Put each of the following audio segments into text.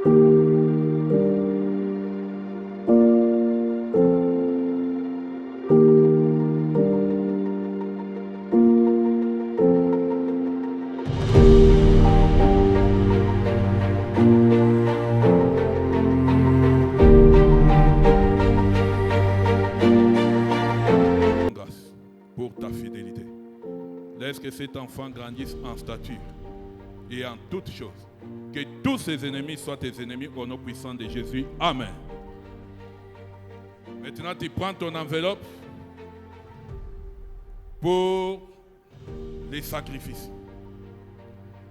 Pour ta fidélité. Laisse que cet enfant grandisse en stature et en toutes choses. Que tous ses ennemis soient tes ennemis au nom puissant de Jésus. Amen. Maintenant, tu prends ton enveloppe pour les sacrifices.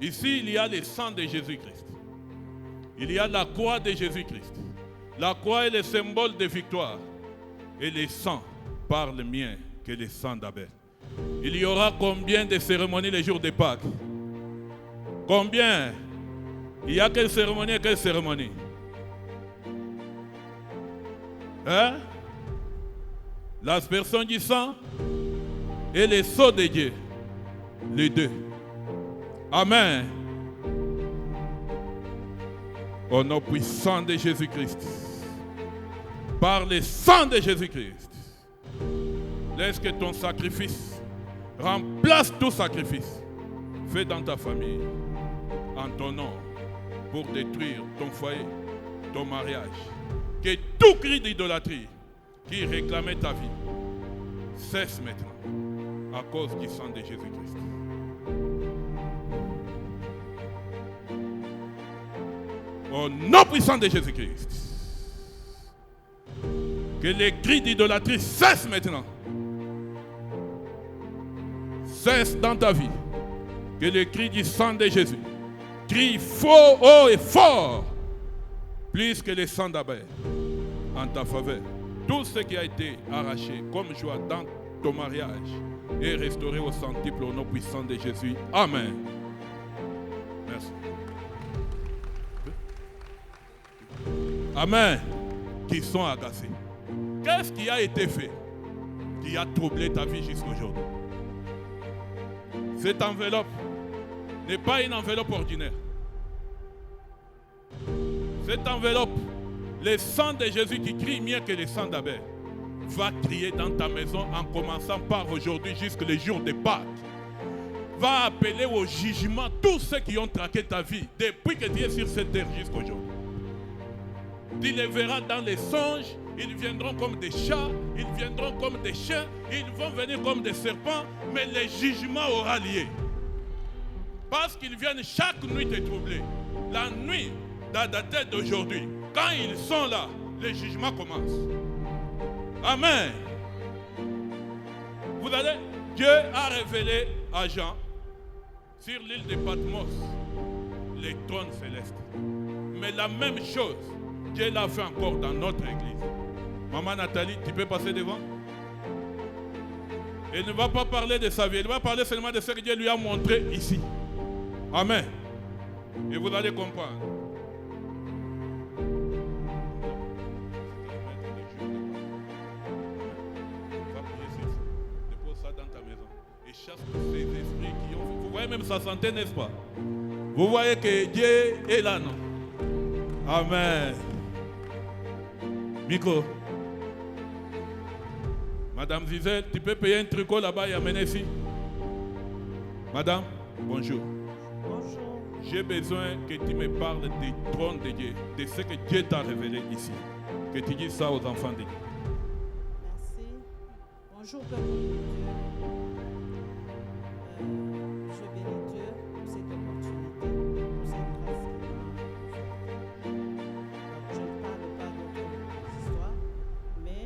Ici, il y a le sang de Jésus-Christ. Il y a la croix de Jésus-Christ. La croix est le symbole de victoire. Et le sang parle mieux que le sang d'Abel. Il y aura combien de cérémonies le jour de Pâques? Combien? Il y a quelle cérémonie et quelle cérémonie? Hein? L'aspersion du sang et le sceau de Dieu. Les deux. Amen. Au nom puissant de Jésus-Christ. Par le sang de Jésus-Christ. Laisse que ton sacrifice remplace tout sacrifice fait dans ta famille, en ton nom, pour détruire ton foyer, ton mariage. Que tout cri d'idolâtrie qui réclamait ta vie cesse maintenant à cause du sang de Jésus-Christ. Au nom puissant de Jésus-Christ. Que les cris d'idolâtrie cessent maintenant. Cesse dans ta vie. Que le cri du sang de Jésus crie fort, haut et fort, plus que le sang d'Abel en ta faveur. Tout ce qui a été arraché comme joie dans ton mariage est restauré au centuple au nom puissant de Jésus. Amen. Merci. Amen. Qui sont agacés. Qu'est-ce qui a été fait qui a troublé ta vie jusqu'à aujourd'hui? Cette enveloppe n'est pas une enveloppe ordinaire. Cette enveloppe, le sang de Jésus qui crie mieux que le sang d'Abel, va crier dans ta maison en commençant par aujourd'hui jusqu'au jour de Pâques. Va appeler au jugement tous ceux qui ont traqué ta vie depuis que tu es sur cette terre jusqu'à aujourd'hui. Tu les verras dans les songes. Ils viendront comme des chats, ils viendront comme des chiens, ils vont venir comme des serpents, mais le jugement aura lieu. Parce qu'ils viennent chaque nuit te troubler. La nuit dans la tête d'aujourd'hui, quand ils sont là, le jugement commence. Amen. Vous allez, Dieu a révélé à Jean, sur l'île de Patmos, les trônes célestes. Mais la même chose, Dieu l'a fait encore dans notre église. Maman Nathalie, tu peux passer devant? Elle ne va pas parler de sa vie, elle va parler seulement de ce que Dieu lui a montré ici. Amen. Et vous allez comprendre. Va prier sur ça. Dépose ça dans ta maison. Et chasse tous ces esprits qui ont... Vous voyez même sa santé, n'est-ce pas? Vous voyez que Dieu est là, non? Amen. Miko. Madame Zizelle, tu peux payer un tricot là-bas et amener ici? Madame, bonjour. Bonjour. J'ai besoin que tu me parles du trône de Dieu, de ce que Dieu t'a révélé ici. Que tu dises ça aux enfants de Dieu. Merci. Bonjour, peuple de Dieu. Je bénis Dieu pour cette opportunité, pour cette grâce qu'il m'a faite. Je ne parle pas d'autres histoires, mais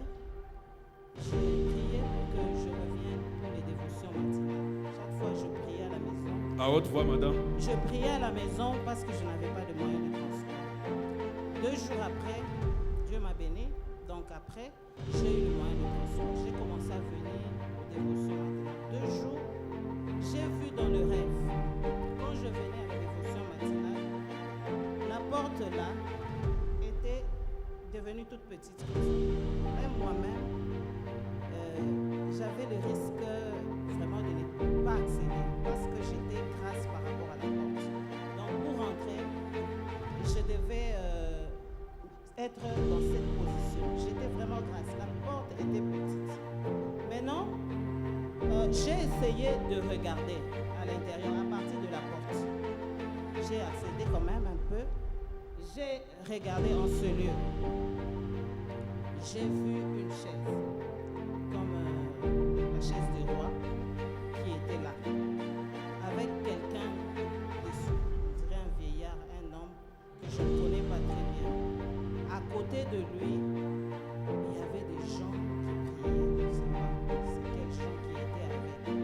j'ai prié pour que je revienne pour les dévotions matinales. Chaque fois, je priais à la maison. À haute voix, madame. Je priais à la maison parce que je n'avais pas de moyens de transport. 2 jours après, Dieu m'a béni. Donc après, j'ai eu le moyen de transport. J'ai commencé à venir aux dévotions matinales. 2 jours, j'ai vu dans le rêve, quand je venais à la dévotion matinale, la porte là était devenue toute petite. Même moi-même, j'avais le risque vraiment de ne pas accéder parce que j'étais grasse par rapport à la porte. Donc pour rentrer, je devais être dans cette position. J'étais vraiment grasse. La porte était petite. Maintenant, j'ai essayé de regarder à l'intérieur, à partir de la porte. J'ai accédé quand même un peu. J'ai regardé en ce lieu. J'ai vu une chaise, comme la chaise du roi, qui était là, avec quelqu'un dessus. On dirait un vieillard, un homme que je ne connais pas très bien. À côté de lui, il y avait des gens qui priaient. Je ne sais pas c'est quels gens qui étaient avec lui.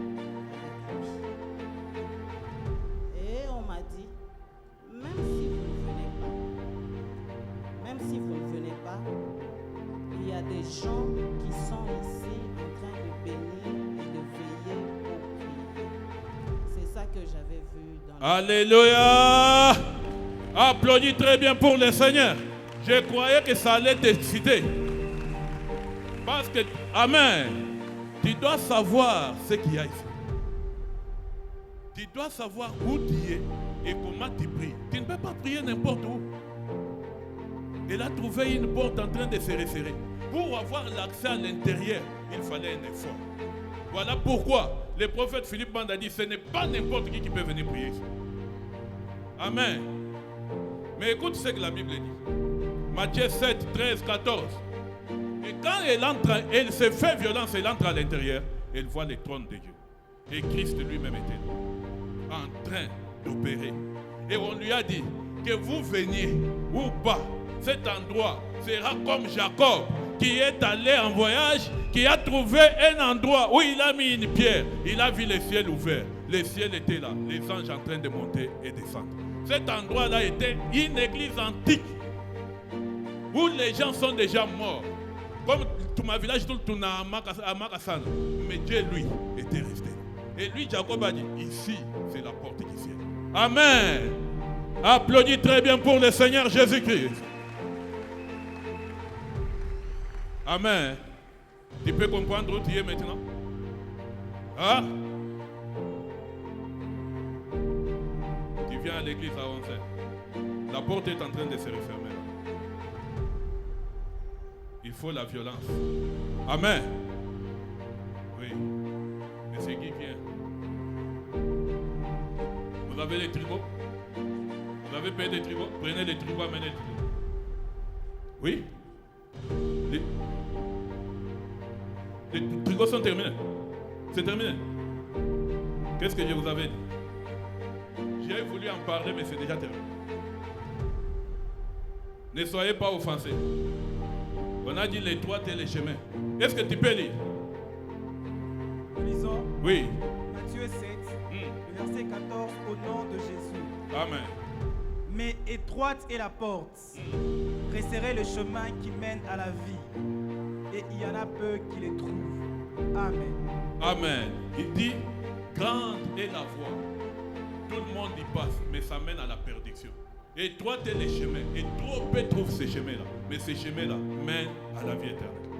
Et on m'a dit, même si vous ne venez pas, il y a des gens qui sont ici en train de bénir et de veiller pour prier. C'est ça que j'avais vu dans Alléluia! Applaudis très bien pour le Seigneur. Je croyais que ça allait t'exciter. Parce que, amen, tu dois savoir ce qu'il y a ici. Tu dois savoir où tu es et comment tu pries. Tu ne peux pas prier n'importe où. Elle a trouvé une porte en train de se resserrer. Pour avoir l'accès à l'intérieur, il fallait un effort. Voilà pourquoi le prophète Philippe Banda dit, ce n'est pas n'importe qui peut venir prier ici. Amen. Mais écoute ce que la Bible dit. Matthieu 7, 13, 14. Et quand elle entre, elle se fait violence, elle entre à l'intérieur, elle voit le trône de Dieu. Et Christ lui-même était là, en train d'opérer. Et on lui a dit, que vous veniez ou pas, cet endroit sera comme Jacob, qui est allé en voyage, qui a trouvé un endroit où il a mis une pierre. Il a vu le ciel ouvert. Le ciel était là, les anges en train de monter et descendre. Cet endroit-là était une église antique, où les gens sont déjà morts. Comme tout ma village, tout le à Makassana. Mais Dieu, lui, était resté. Et lui, Jacob a dit, ici, c'est la porte du ciel. Amen. Applaudis très bien pour le Seigneur Jésus-Christ. Amen. Tu peux comprendre où tu es maintenant? Hein? Tu viens à l'église à 11h. La porte est en train de se refermer. Il faut la violence. Amen. Oui. Et c'est qui vient? Vous avez les tricots? Vous avez payé des tricots? Prenez les tricots, amenez les tricots. Oui? Les tricots sont terminés. C'est terminé. Qu'est-ce que je vous avais dit? J'ai voulu en parler, mais c'est déjà terminé. Ne soyez pas offensés. On a dit les droites et les chemins. Est-ce que tu peux lire? Lisons. Oui. Matthieu 7, le verset 14, au nom de Jésus. Amen. Mais étroite est la porte, resserrez le chemin qui mène à la vie, et il y en a peu qui les trouvent. Amen. Amen. Il dit, grande est la voie. Tout le monde y passe, mais ça mène à la perdition. Étroite est les chemins, et trop peu trouvent ces chemins-là. Mais ces chemins-là mènent à la vie éternelle.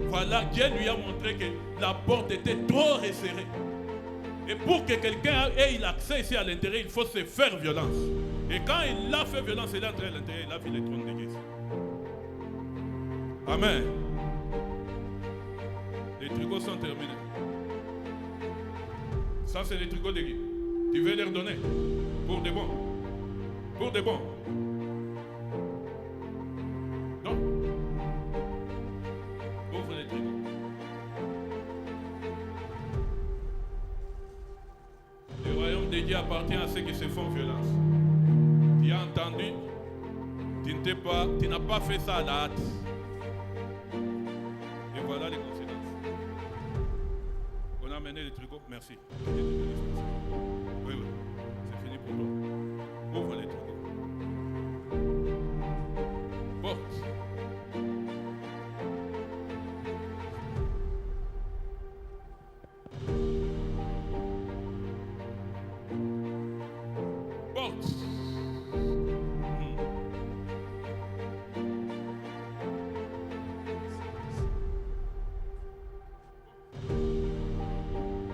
Voilà, Dieu lui a montré que la porte était trop resserrée. Et pour que quelqu'un ait l'accès ici à l'intérieur, il faut se faire violence. Et quand il a fait violence, il est entré à l'intérieur, il a vu les trônes d'église. Amen. Les tricots sont terminés. Ça, c'est les tricots d'église. Tu veux leur donner pour de bon. Pour de bon. Non. Ouvre les tricots. Le royaume de Dieu appartient à ceux qui se font violence. Tu as entendu? Tu n'as pas fait ça à la hâte. Et voilà les conséquences. On a amené les tricots. Merci. Oui, oui. C'est fini pour toi. Ouvre les tricots. Porte. Porte.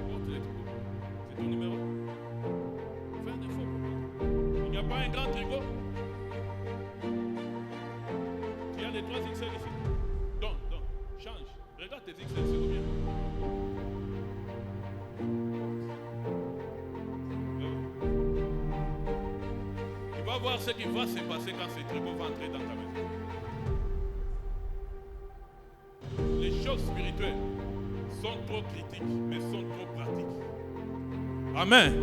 Porte les tricots. C'est ton numéro. Fais un effort pour moi. Il n'y a pas un grand tricot. les 3 XL ici. Donc, change. Regarde tes XL, c'est combien? Tu vas voir ce qui va se passer quand ce tricot va entrer dans ta maison. Les choses spirituelles sont trop critiques, mais sont trop pratiques. Amen.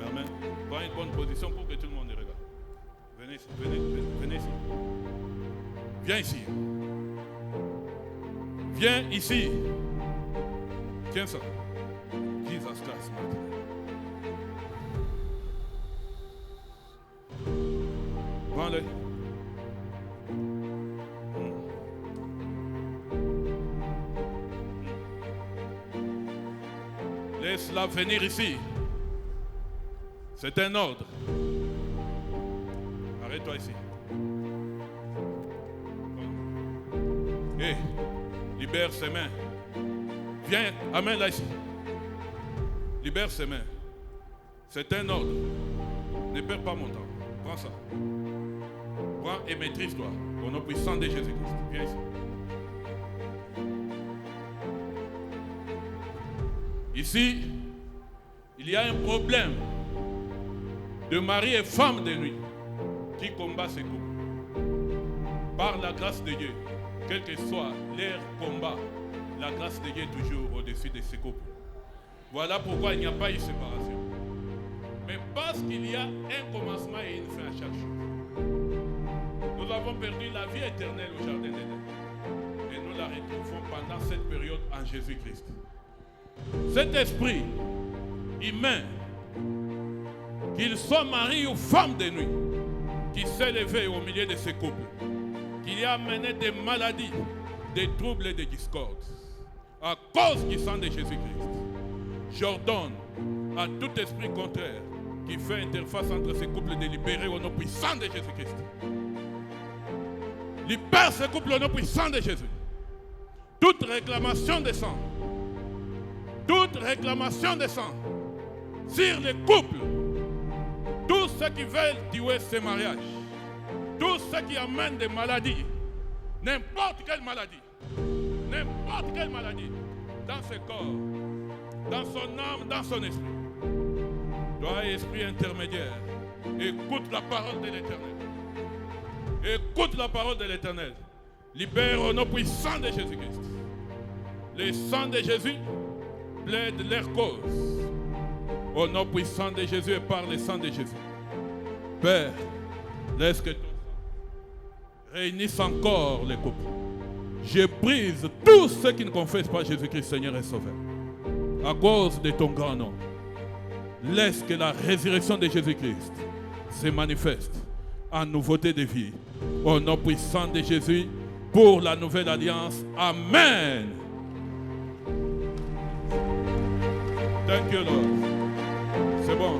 Amen. Prends une bonne position pour que tout le monde regarde. Venez ici, venez ici. Viens ici. Viens ici. Tiens ça. Jesus Christ. Prends-le. Laisse-la venir ici. C'est un ordre. Arrête-toi ici. Hé, libère ses mains. Viens, amène-la ici. Libère ses mains. C'est un ordre. Ne perds pas mon temps. Prends ça. Prends et maîtrise-toi. Au nom puissant de Jésus-Christ. Viens ici. Ici, il y a un problème de mari et femme de nuit qui combat ces couples. Par la grâce de Dieu, quel que soit leur combat, la grâce de Dieu est toujours au-dessus de ces couples. Voilà pourquoi il n'y a pas eu séparation. Mais parce qu'il y a un commencement et une fin à chaque chose. Nous avons perdu la vie éternelle au jardin d'Éden. Et nous la retrouvons pendant cette période en Jésus-Christ. Cet esprit humain, qu'il soit mari ou femme de nuit, qui s'est levé au milieu de ces couples, qui a amené des maladies, des troubles et des discordes, à cause du sang de Jésus-Christ, j'ordonne à tout esprit contraire qui fait interface entre ces couples de libérer au nom puissant de Jésus-Christ. Libère ces couples au nom puissant de Jésus. Toute réclamation de sang, sur les couples, tous ceux qui veulent tuer ces mariages, tous ceux qui amènent des maladies, n'importe quelle maladie, dans ce corps, dans son âme, dans son esprit. Toi, esprit intermédiaire, écoute la parole de l'Éternel. Écoute la parole de l'Éternel. Libère au nom puissant de Jésus-Christ. Le sang de Jésus plaide leur cause. Au nom puissant de Jésus et par le sang de Jésus. Père, laisse que ton sang réunisse encore les couples. Je brise tous ceux qui ne confessent pas Jésus-Christ Seigneur et Sauveur. À cause de ton grand nom. Laisse que la résurrection de Jésus-Christ se manifeste en nouveauté de vie. Au nom puissant de Jésus, pour la nouvelle alliance. Amen. Thank you, Lord. C'est bon.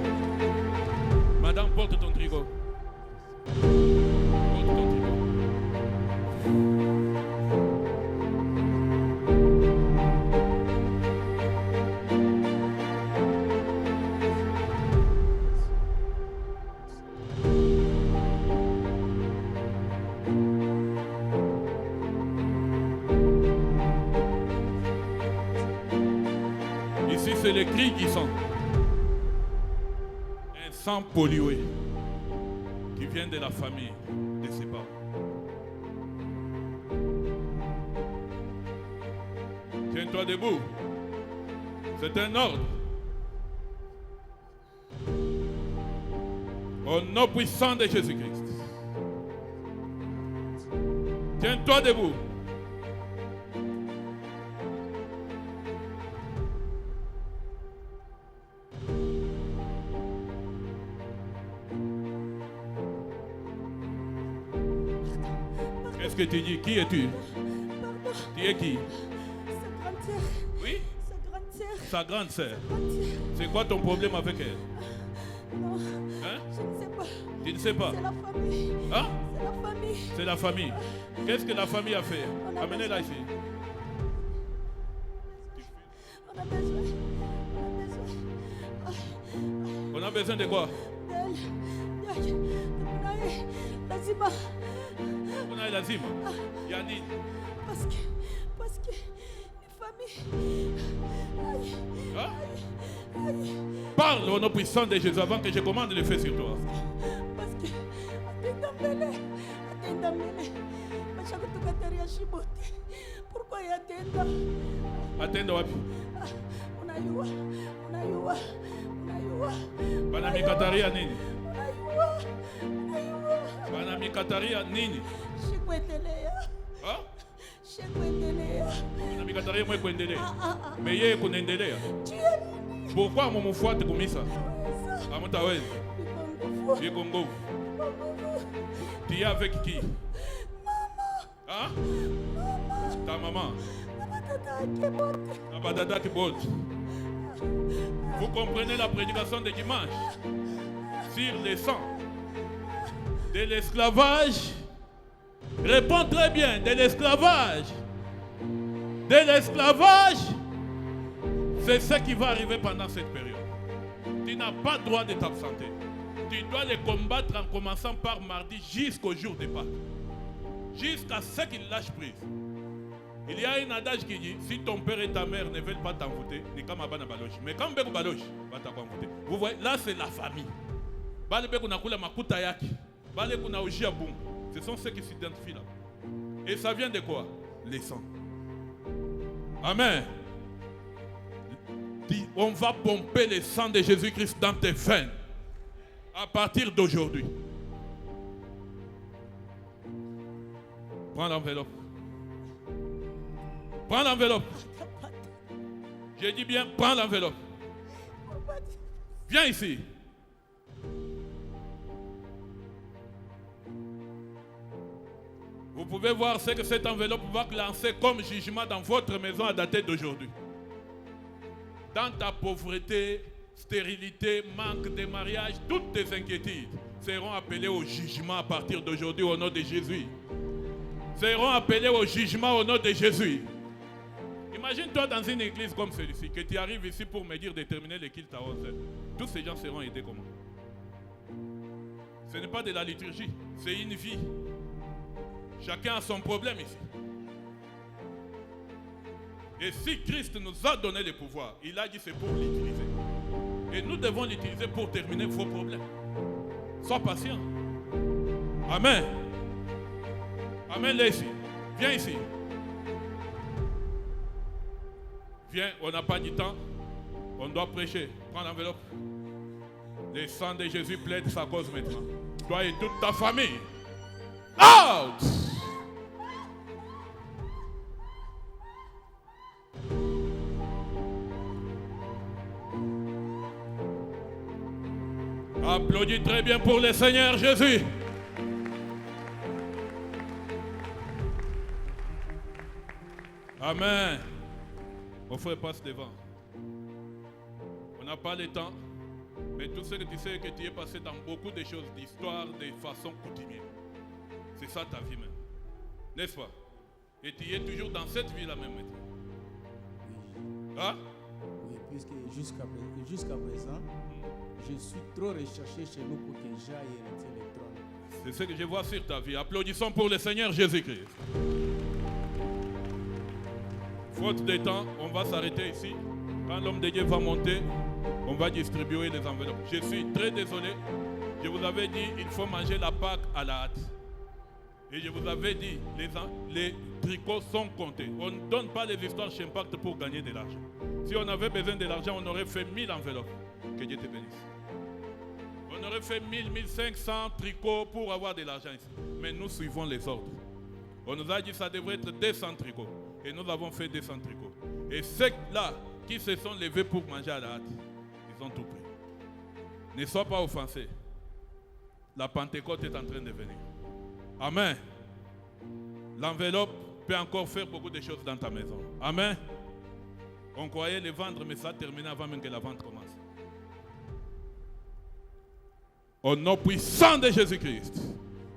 Madame, porte ton trigo. Porte ton trigo. Ici, c'est les cris qui sont. Un sang pollué qui vient de la famille de ses parents. Tiens-toi debout. C'est un ordre. Au nom puissant de Jésus-Christ. Tiens-toi debout. Qu'est-ce que tu dis? Qui es-tu? Pardon. Tu es qui? Sa grande sœur. Oui? Sa grande sœur. Sa grande sœur. Grande sœur. C'est quoi ton problème avec elle? Non. Hein? Je ne sais pas. Tu Tu ne sais pas. C'est la famille. Hein? C'est la famille. C'est la famille. Qu'est-ce que la famille a fait? On a Amenez-la ici. On a besoin. On a besoin de quoi? Lazima. On a lazima. Yanni. Parce que les familles. Hein? Parle au nom puissant de Jésus avant que je commande le feu sur toi. Parce que attenda mbele. Mashaka tukataria shiboti. Pourquoi yatenda? Attends wapi? Unayua. Bana mikataria nini? Unayua. Bana mikataria nini? Shikwetelea. Hein? Shikwetelea. Bana mikataria mwe kuendelea. Meye kunaendelea. Jiani. Pourquoi mumufuate kumisa? Weza. Hamtaweza. Bikongo. Iko nguvu. Tu es avec qui? Hein? Ta maman. Abadada Kibote. Vous comprenez la prédication de dimanche sur le sang de l'esclavage. Réponds très bien, de l'esclavage. De l'esclavage, c'est ce qui va arriver pendant cette période. Tu n'as pas le droit de t'absenter. Tu dois les combattre en commençant par mardi jusqu'au jour de Pâques. Jusqu'à ce qu'il lâche prise. Il y a un adage qui dit, si ton père et ta mère ne veulent pas t'envoûter, ni comme Abana Baloche. Mais quand Beko Baloche va t'envoûter, vous voyez, là c'est la famille. Bale Beko Nakula Makuta Yaki, Bale Kuna Ojia Boum. Ce sont ceux qui s'identifient là. Et ça vient de quoi? Les sangs. Amen. On va pomper le sang de Jésus-Christ dans tes veines. À partir d'aujourd'hui. Prends l'enveloppe. Prends l'enveloppe. J'ai dit bien, prends l'enveloppe. Viens ici. Vous pouvez voir ce que cette enveloppe va lancer comme jugement dans votre maison à dater d'aujourd'hui. Dans ta pauvreté, stérilité, manque de mariage, toutes tes inquiétudes seront appelées au jugement à partir d'aujourd'hui au nom de Jésus. Seront appelées au jugement au nom de Jésus. Imagine-toi dans une église comme celle-ci, que tu arrives ici pour me dire de terminer le culte à 11h. Tous ces gens seront aidés comment? Ce n'est pas de la liturgie, c'est une vie. Chacun a son problème ici. Et si Christ nous a donné le pouvoir, il a dit c'est pour l'utiliser. Et nous devons l'utiliser pour terminer vos problèmes. Sois patient. Amen. Amen, là ici. Viens ici. Viens, on n'a pas du temps. On doit prêcher. Prends l'enveloppe. Le sang de Jésus plaide sa cause maintenant. Toi et toute ta famille. Out! Applaudis très bien pour le Seigneur Jésus. Amen. Mon frère passe devant. On n'a pas le temps, mais tout ce que tu sais que tu es passé dans beaucoup de choses, d'histoire, de façon coutumière. C'est ça ta vie même. N'est-ce pas? Et tu es toujours dans cette vie-là même maintenant. Oui. Hein? Oui, puisque jusqu'à présent, je suis trop recherché chez nous pour que j'aille hériter le trône. C'est ce que je vois sur ta vie. Applaudissons pour le Seigneur Jésus-Christ. Faute de temps, on va s'arrêter ici. Quand l'homme de Dieu va monter, on va distribuer les enveloppes. Je suis très désolé. Je vous avais dit, il faut manger la Pâque à la hâte. Et je vous avais dit, les tricots sont comptés. On ne donne pas les histoires chez Impact pour gagner de l'argent. Si on avait besoin de l'argent, on aurait fait 1000 enveloppes. Que Dieu te bénisse. On aurait fait 1000, 1500 tricots pour avoir de l'argent ici. Mais nous suivons les ordres. On nous a dit que ça devrait être 200 tricots. Et nous avons fait 200 tricots. Et ceux-là qui se sont levés pour manger à la hâte, ils ont tout pris. Ne sois pas offensé. La Pentecôte est en train de venir. Amen. L'enveloppe peut encore faire beaucoup de choses dans ta maison. Amen. On croyait les vendre, mais ça a terminé avant même que la vente commence. Au nom puissant de Jésus-Christ.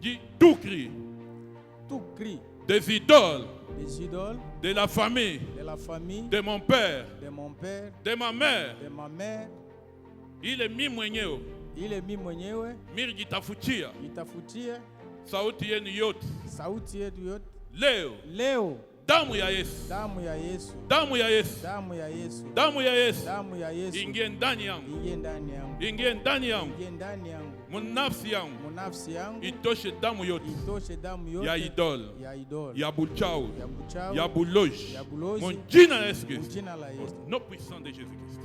Dis tout cri tout cri des idoles, des idoles, de la famille, de la famille, de mon père, de mon père, de ma mère. de ma mère, Il est mis mwenyewe. ile mimi mwenyewe Miri jitafutia. itafutie Sauti yenu yote. sauti yetu yote Leo. leo. Damu ya Yesu. Damu ya Yesu, Damu ya Yesu. damu ya Yesu, Damu ya Yesu. damu ya Yesu Ingie ndani yangu. ingie ndani yangu, Ingie ndani yangu. ingie ndani yangu, Munafsi yangu. munafsi yangu Itoshe damu yote. itoshe damu yote Ya idole. ya idole, Ya buchawi. ya buchawi, Ya buloji. ya bulozi, Mon jina la Yesu kwa Christ. jina la Yesu. Nom puissant de Jésus-Christ.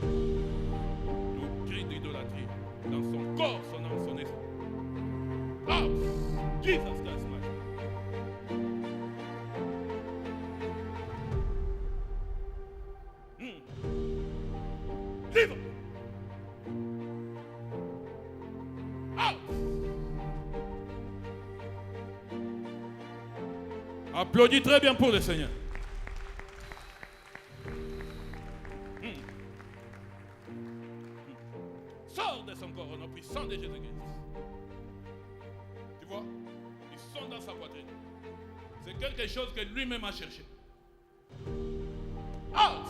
Nous crie d'idolâtrie dans son corps, son âme, son esprit. Ah! Jesus Christ, my Libre! Out! Applaudis très bien pour le Seigneur. Sors de son corps au nom puissant de Jésus-Christ. Tu vois, ils sont dans sa poitrine. C'est quelque chose que lui-même a cherché. Out!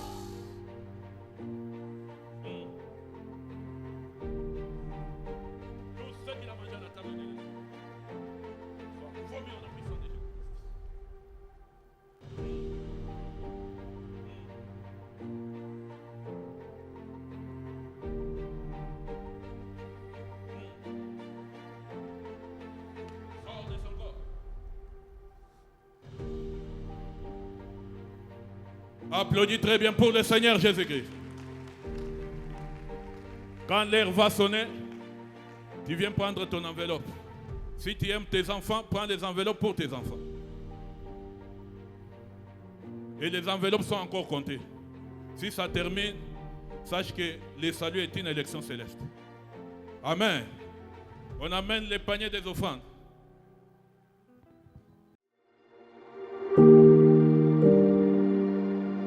Tout ce qu'il a mangé à la table de Dieu soit vomi au nom puissant de Jésus-Christ. Sors de son corps. Applaudis très bien pour le Seigneur Jésus-Christ. Quand l'heure va sonner, tu viens prendre ton enveloppe. Si tu aimes tes enfants, prends les enveloppes pour tes enfants. Et les enveloppes sont encore comptées. Si ça termine, sache que le salut est une élection céleste. Amen. On amène les paniers des offrandes.